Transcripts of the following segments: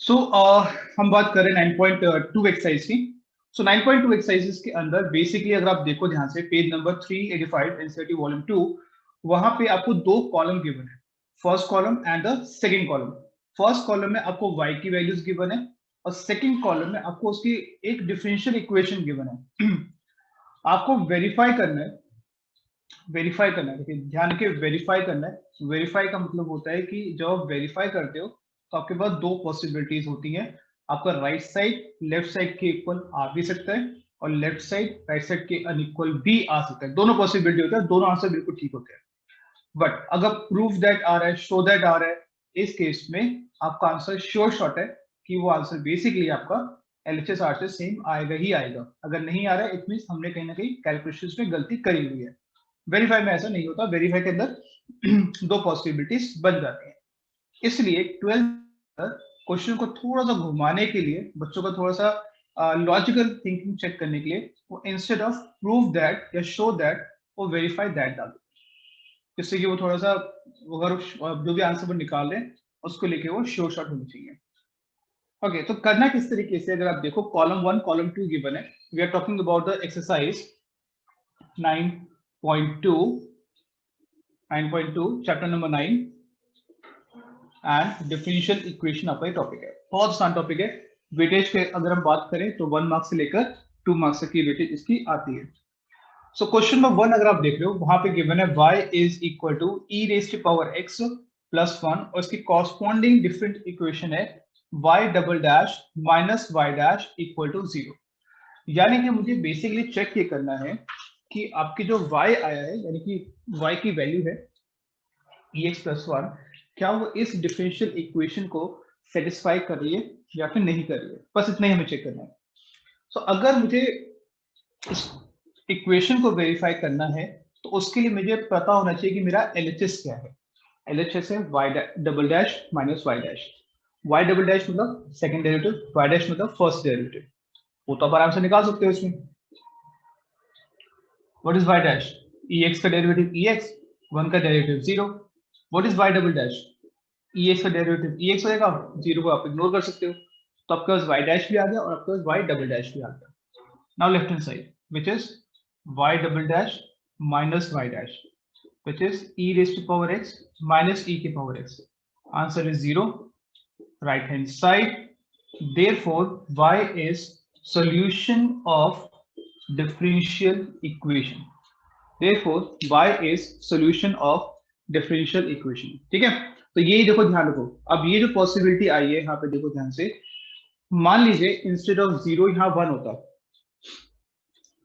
सो हम बात करें 9.2 एक्सरसाइज की। सो 9.2 एक्सरसाइजेस के अंदर बेसिकली अगर आप देखो ध्यान से पेज नंबर 385 एनसीईआरटी वॉल्यूम 2, वहां पे आपको दो कॉलम गिवन है, first column and the second column. First column में आपको y की वैल्यूज गिवन है और सेकंड कॉलम में आपको उसकी एक डिफरेंशियल इक्वेशन गिवन है। आपको वेरीफाई करना है, देखिए ध्यान के वेरीफाई करना है। वेरीफाई का मतलब होता है कि जब आप वेरीफाई करते हो तो आपके पास दो पॉसिबिलिटीज होती हैं। आपका राइट साइड लेफ्ट साइड के इक्वल आ भी सकता है और लेफ्ट साइड राइट साइड के अनइक्वल भी आ सकता है। दोनों पॉसिबिलिटी होता है, दोनों आंसर बिल्कुल ठीक होते हैं। बट अगर प्रूफ दैट आ रहा है, शो दैट आ रहा है, इस केस में आपका आंसर श्योर शॉट है कि वो आंसर बेसिकली आपका एलएचएस आर से सेम आएगा ही आएगा। अगर नहीं आ रहा है इट मीन हमने कहीं ना कहीं कैलकुलेशन में गलती करी हुई है। वेरीफाई में ऐसा नहीं होता, वेरीफाई के अंदर दो पॉसिबिलिटीज बन जाती हैं। इसलिए 12 क्वेश्चन को थोड़ा सा घुमाने के लिए, बच्चों का थोड़ा सा लॉजिकल थिंकिंग चेक करने के लिए, वो इंस्टेड ऑफ प्रूव दैट या शो दैट वो वेरीफाई दैट डाल, जिससे कि वो थोड़ा सा अगर जो भी आंसर वो निकाल रहे हैं उसको लेके वो श्योर शॉट होनी चाहिए। ओके, तो करना किस तरीके से, अगर आप देखो कॉलम 1 कॉलम 2 गिवन है। We are talking about the exercise 9.2 chapter number 9 and differential equation आपका टॉपिक है। बहुत आसान टॉपिक है। वेटेज के अगर हम बात करें तो 1 मार्क्स से लेकर 2 मार्क्स तक की वेटेज इसकी आती है। सो क्वेश्चन नंबर 1 अगर आप देख रहे हो वहां पे गिवन है y is equal to e raise to power x plus 1 और इसकी कॉरस्पॉन्डिंग डिफरेंट इक्वेशन है y double dash minus y dash equal to 0। यानी कि मुझे बेसिकली चेक ये करना है कि आपकी जो y आया है, यानी कि y की वैल्यू है ex प्लस 1, क्या वो इस डिफरेंशियल इक्वेशन को सेटिस्फाई कर रही है या फिर नहीं कर रही है। बस इतना ही हमें चेक करना है। सो अगर मुझे इस इक्वेशन को वेरीफाई करना है तो उसके लिए मुझे पता होना चाहिए कि मेरा एलएचएस क्या है। एलएचएस है y double dash minus y dash. Y double dash मतलब सेकंड डेरिवेटिव, वाई डैश मतलब फर्स्ट डेरिवेटिव। वो तो आप आराम से निकाल सकते हो इसमें। What is y dash? X का डेरिवेटिव एक्स, 1 का derivative 0। What is y double dash? X का डेरिवेटिव एक्स हो जाएगा, 0 को आप इग्नोर कर सकते हो। तो आपके पास वाई डैश भी आ गया और आपके पास वाई डबल डैश भी आ गया। Now left hand side which is y double dash minus y dash, which is e raised to power x minus e की power x. Answer is 0. Right hand side. Therefore, y is solution of differential equation. Therefore, y is solution of differential equation. ठीक है, तो ये देखो ध्यान रखो। अब ये जो पॉसिबिलिटी आई है यहाँ पे देखो ध्यान से, मान लीजिए इंस्टेड ऑफ 0 यहाँ 1 होता,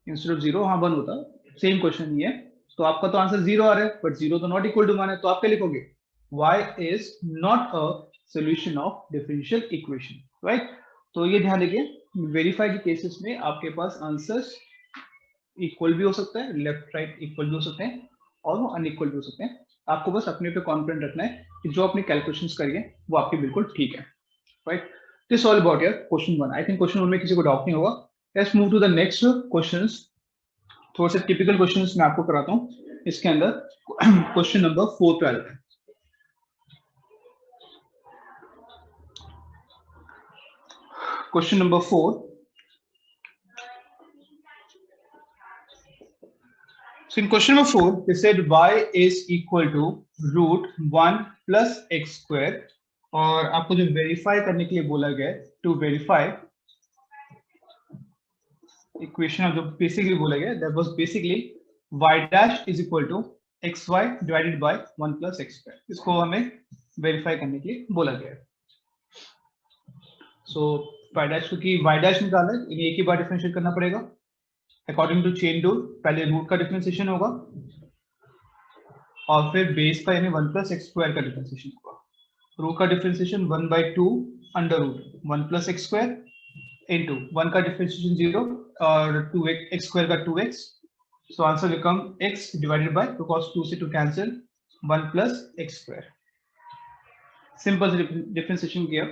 इंस्टेड ऑफ 0 हाँ 1 होता, सेम क्वेश्चन ही है, तो आपका तो आंसर 0 आ रहा है, बट 0 तो नॉट इक्वल टू 1 है, तो आप क्या लिखोगे? y is not a solution of differential equation, right. तो ये ध्यान रखिए, वेरीफाई के केसेस में आपके पास आंसर्स इक्वल भी हो सकता है, लेफ्ट राइट इक्वल भी हो सकते हैं और वो अनइक्वल भी हो सकते हैं। आपको बस अपने पे कॉन्फिडेंट रखना है कि जो अपनी कैलकुलेशंस करिए वो आपकी बिल्कुल ठीक है, right. This all about your question 1। I think question 1 में किसी को डाउट नहीं होगा। Let's move to the next questions. थोड़े से टिपिकल क्वेश्चंस मैं आपको कराता हूँ इसके अंदर। क्वेश्चन नंबर 4 पे आ जाते हैं। Question number 4। So in question number 4, they said y is equal to root 1 plus x square, और आपको जो वेरीफाई करने के लिए बोला गया है, टू वेरीफाई इक्वेशन जो बेसिकली बोला गया, that was basically y dash is equal to xy divided by 1 plus x square. इसको हमें वेरीफाई करने के लिए बोला गया है। सो y डैश, क्योंकि y डैश निकालना है इन्हें एक ही बार डिफरेंशिएट करना पड़ेगा अकॉर्डिंग टू चेन रूल। पहले रूट का डिफरेंशिएशन होगा और फिर बेस का यानी 1 प्लस एक्स स्क्वायर का डिफरेंशिएशन होगा। रूट का differentiation 1/2 under root 1 plus x square into 1 का डिफरेंशिएशन 0 और 2 एक्स स्क्वायर का 2x। So answer become x divided by, because 2 से 2 cancel, 1 plus x square. Simple से डिफरेंशिएशन किया,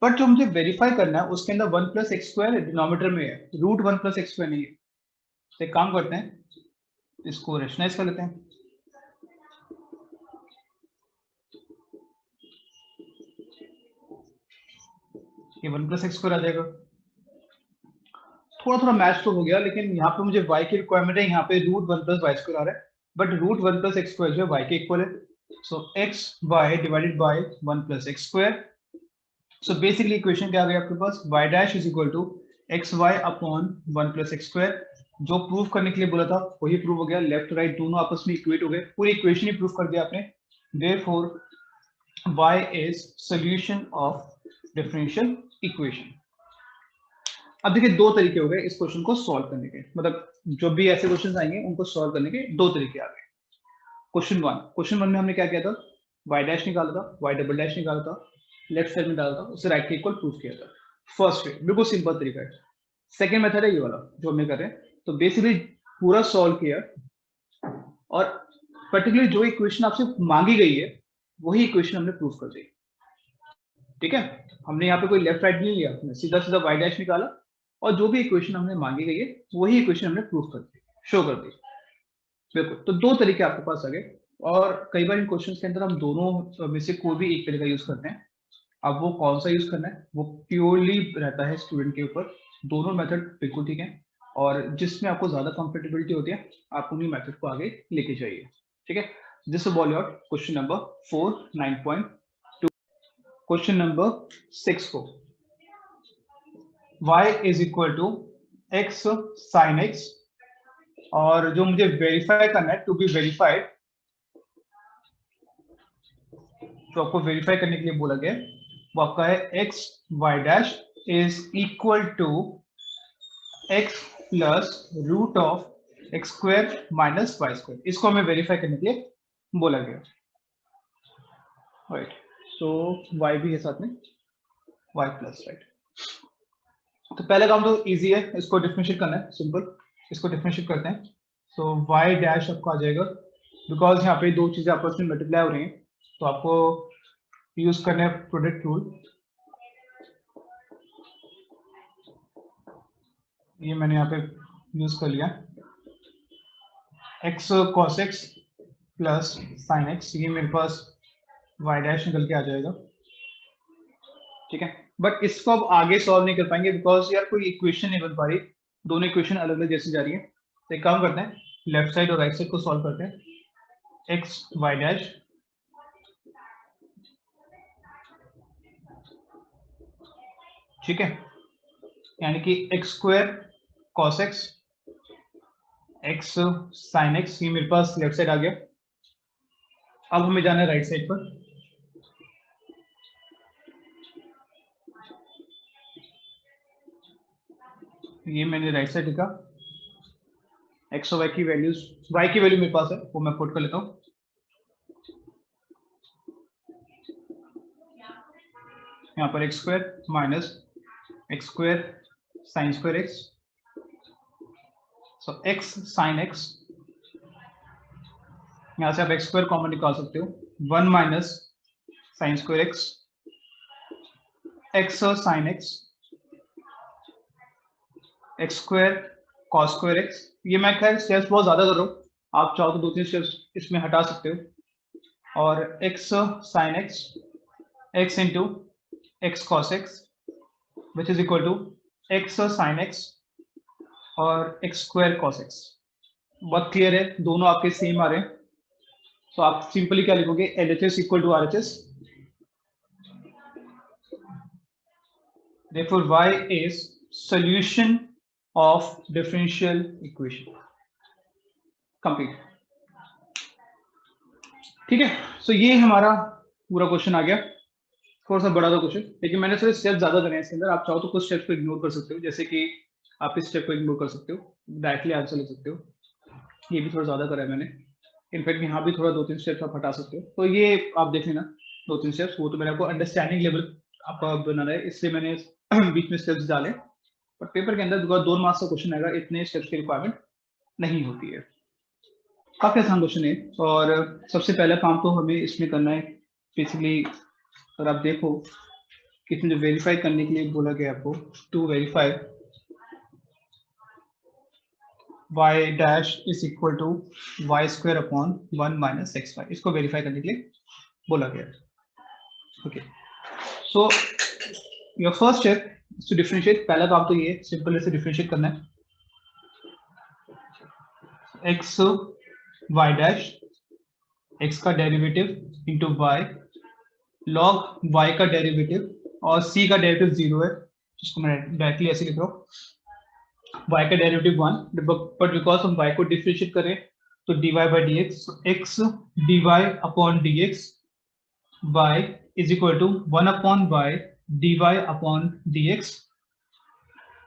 बट जो मुझे वेरीफाई करना है उसके अंदर 1 प्लस एक्स स्क्वायर डिनोमिनेटर में है, रूट 1 प्लस एक्स स्क्वायर नहीं है। तो एक काम करते हैं, इसको रेशनलाइज कर लेते हैं। ये 1 प्लस एक्स स्क्वायर आ जाएगा। थोड़ा थोड़ा मैच तो हो गया, लेकिन यहाँ पे मुझे y की रिक्वायरमेंट है, यहाँ पे रूट 1 प्लस वाई स्क्वायर आ रहा है, but root 1 plus x square जो है y के इक्वल है, so x y divided by 1 plus x square. So basically equation क्या आ गई आपके पास, y dash is equal to x y upon 1 plus x square. जो प्रूव करने के लिए बोला था वही प्रूव हो गया, लेफ्ट राइट दोनों आपस में इक्वेट हो गए, पूरी इक्वेशन ही प्रूव कर दिया आपने। Therefore y is solution of differential equation। अब देखिए दो तरीके हो गए इस क्वेश्चन को सॉल्व करने के, मतलब जो भी ऐसे क्वेश्चंस आएंगे उनको सॉल्व करने के दो तरीके आ गए। क्वेश्चन वन में हमने क्या किया था, y डैश निकाला था, y डबल डैश निकाला था, लेफ्ट साइड में डाला था, उसे राइट के इक्वल प्रूव किया था। फर्स्ट वे बिल्कुल सिंपल तरीका है। सेकेंड मेथड है ये वाला जो हमने कर रहे हैं, तो बेसिकली पूरा सॉल्व किया और पर्टिकुलरली जो इक्वेशन आपसे मांगी गई है वही इक्वेशन हमने प्रूव कर दी। ठीक है, हमने यहाँ पे कोई लेफ्ट राइट नहीं लिया, हमने सीधा सीधा y डैश निकाला और जो भी इक्वेशन हमने मांगी गई है वही इक्वेशन हमने प्रूव कर दी, शो कर दी। बिल्कुल, तो दो तरीके आपके पास आ गए, और कई बार इन क्वेश्चंस के अंदर हम दोनों में से कोई भी एक तरीका यूज करते हैं। अब वो कौन सा यूज करना है वो प्योरली रहता है स्टूडेंट के ऊपर। दोनों मेथड बिल्कुल ठीक है, और जिसमें आपको ज्यादा कंफर्टेबिलिटी होती है आप उन्हीं मेथड को आगे लेके जाइए। ठीक है, this all about question number 4 9.2। Question number 6 को y is equal to x sine x, और जो मुझे वेरीफाई करना है, टू बी वेरीफाइड, जो आपको वेरीफाई करने के लिए बोला गया वो आपका है x y dash is equal to x plus root of x square minus y square. इसको हमें वेरीफाई करने के लिए बोला गया। राइट, सो y भी है साथ में, y प्लस, राइट। तो पहला काम तो इजी है, इसको डिफरेंशिएट करना है, सिंपल। इसको डिफरेंशिएट करते हैं, सो y डैश आपको आ जाएगा, बिकॉज यहाँ पे दो चीजें आपस में मल्टीप्लाई हो रही हैं तो आपको यूज करना है प्रोडक्ट रूल। ये मैंने यहाँ पे यूज कर लिया, x cos x plus sin x, ये मेरे पास y डैश निकल के आ जाएगा। ठीक है, बट इसको अब आगे सॉल्व नहीं कर पाएंगे बिकॉज यार कोई इक्वेशन नहीं बन पा रही, दोनों इक्वेशन अलग अलग जैसी जा रही है। तो एक काम करते हैं, लेफ्ट साइड और राइट साइड को सॉल्व करते हैं। एक्स वाई डैश ठीक है, यानी कि x square cos x, x sine x, ये मेरे पास लेफ्ट साइड आ गया। अब हमें जाना है राइट साइड पर, ये मैंने राइट साइड लिखा, एक्स और वाई की वैल्यूज, वाई की वैल्यू मेरे पास है वो मैं पुट कर लेता हूँ। यहाँ पर x square minus x square sine square x, so x sine x, यहाँ से आप एक्स स्क्वायर कॉमन निकाल सकते हो, 1 minus sign square x, x sine x, x square cos square x. ये मैं खैर स्टेप्स बहुत ज्यादा कर रहा हूँ, आप चाहो तो दो तीन स्टेप्स इसमें हटा सकते हो। और x sine x, x into x cos x which is equal to x sine x और एक्स स्क्वायर कॉस एक्स। बहुत क्लियर है, दोनों आपके सेम आ रहे हैं, तो आप सिंपली क्या लिखोगे, LHS equal to RHS। Therefore y is solution of differential equation। Complete. ठीक है, सो ये हमारा पूरा क्वेश्चन आ गया। थोड़ा सा बड़ा था क्वेश्चन, लेकिन मैंने थोड़े स्टेप ज्यादा करे हैं इसके अंदर। आप चाहो तो कुछ स्टेप्स को इग्नोर कर सकते हो, जैसे कि आप इस स्टेप को इग्नोर कर सकते हो, डायरेक्टली आंसर लिख सकते हो। ये भी थोड़ा ज्यादा करा है मैंने, इनफैक्ट यहाँ भी थोड़ा दो तीन स्टेप्स आप हटा सकते हो, तो ये आप देख लेना दो तीन स्टेप्स। वो तो मेरे को अंडरस्टैंडिंग लेवल आपका बनाना है, इसलिए मैंने बीच में स्टेप्स डाले, बट पेपर के अंदर 2 मार्क्स का क्वेश्चन आएगा, इतने स्टेप्स की रिक्वायरमेंट नहीं होती है। काफी आसान क्वेश्चन है, और सबसे पहला काम तो हमें इसमें करना है बेसिकली, अगर आप देखो कि इसमें जो वेरीफाई करने के लिए बोला गया आपको, to verify y dash is equal to y square upon 1 minus x y, इसको वेरीफाई करने के लिए बोला गया। Okay, so your first step to differentiate, पहला काम तो ये सिंपल से डिफरेंशिएट करना है x y डैश, x का derivative into y log y का डेरिवेटिव और c का डेरिवेटिव 0 है, जिसको मैं डायरेक्टली ऐसे लिख रहा हूँ, y का डेरिवेटिव 1, बट बिकॉज हम y को डिफरेंशिएट करें तो dy by dx, x dy upon dx y is equal to 1 upon y dy upon dx,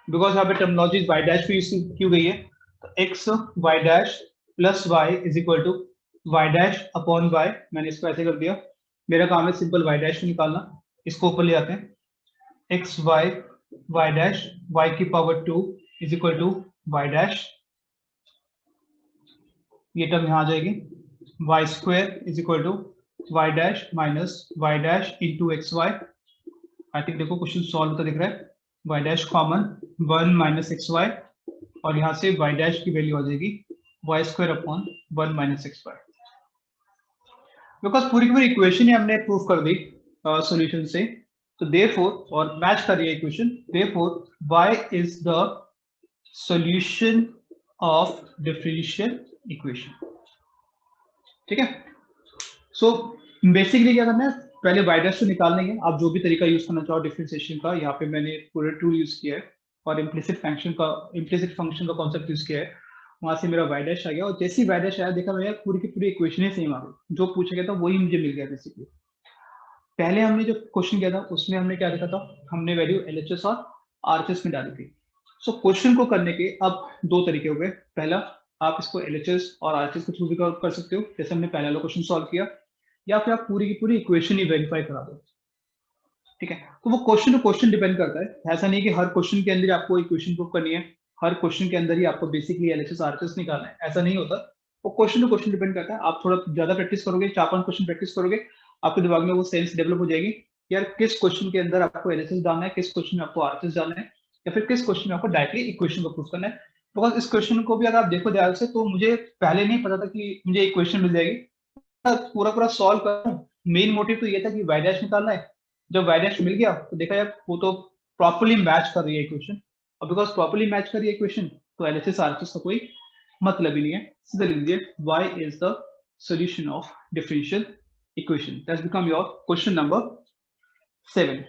because यहाँ पे टर्मिनोलॉजी y डैश भी यूज की गई है, तो x y dash plus y is equal to y dash upon y, मैंने इसको ऐसे कर दिया, मेरा काम है सिंपल y डैश निकालना, इसको ऊपर ले आते हैं, x y y dash y की power 2 is equal to y dash, ये टर्म यहाँ आ जाएगी, y square is equal to y dash minus y dash into x y, I think देखो क्वेश्चन सॉल्व होता दिख रहा है, y dash common 1 minus x y, और यहाँ से y डैश की वैल्यू आ जाएगी y square upon 1 minus x y, because पूरी की पूरी इक्वेशन ही हमने प्रूव कर दी सॉल्यूशन से, तो देयरफॉर, और मैच कर रही है equation, therefore y is the solution of differential equation. ठीक है, सो बेसिकली क्या करना है, पहले y डैश तो निकालना ही है, आप जो भी तरीका यूज करना चाहो डिफरेंशिएशन का, यहाँ पे मैंने पूरे टूल यूज किया है और इम्प्लिसिट फंक्शन का कॉन्सेप्ट यूज किया है, वहां से मेरा y डैश आ गया, और जैसे ही y डैश आया देखा मेरा पूरी की पूरी इक्वेशन ही सेम आ गई, जो पूछा गया था वही मुझे मिल गया बेसिकली। पहले हमने जो क्वेश्चन किया था उसमें हमने क्या देखा था, हमने वैल्यू LHS और RHS में डाली थी। सो क्वेश्चन को करने के अब दो तरीके हो गए, पहला आप इसको LHS और RHS के थ्रू भी कर सकते हो, जैसे हमने पहला वाला क्वेश्चन सॉल्व किया, या फिर आप पूरी की पूरी इक्वेशन ही वेरीफाई करा दो। ठीक है, तो वो क्वेश्चन टू क्वेश्चन डिपेंड करता है, ऐसा नहीं कि हर क्वेश्चन के अंदर आपको इक्वेशन प्रूव करनी है, हर क्वेश्चन के अंदर ही आपको बेसिकली LHS RHS निकालना है, ऐसा नहीं होता, वो क्वेश्चन टू क्वेश्चन डिपेंड करता है। आप थोड़ा ज्यादा प्रैक्टिस करोगे, 4-5 क्वेश्चन प्रैक्टिस करोगे, आपके दिमाग में वो सेंस डेवलप हो जाएगी, यार किस क्वेश्चन के अंदर आपको LHS डालना है, किस क्वेश्चन में आपको RHS डालना है, या फिर किस क्वेश्चन में आपको डायरेक्टली इक्वेशन को प्रूव करना है। बिकॉज इस क्वेश्चन को भी अगर आप देखो ध्यान से, तो मुझे पहले नहीं पता था कि मुझे इक्वेशन मिल जाएगी, पूरा पूरा सॉल्व करूं, मेन मोटिव तो ये था कि y डैश निकालना है, जब y डैश मिल गया तो देखा यार वो तो प्रॉपर्ली मैच कर रही है इक्वेशन, और बिकॉज प्रॉपर्ली मैच कर रही है इक्वेशन तो LHS RHS का कोई मतलब ही नहीं है, सीधा लिख दीजिए y is the solution of differential equation. That's become your question number 7।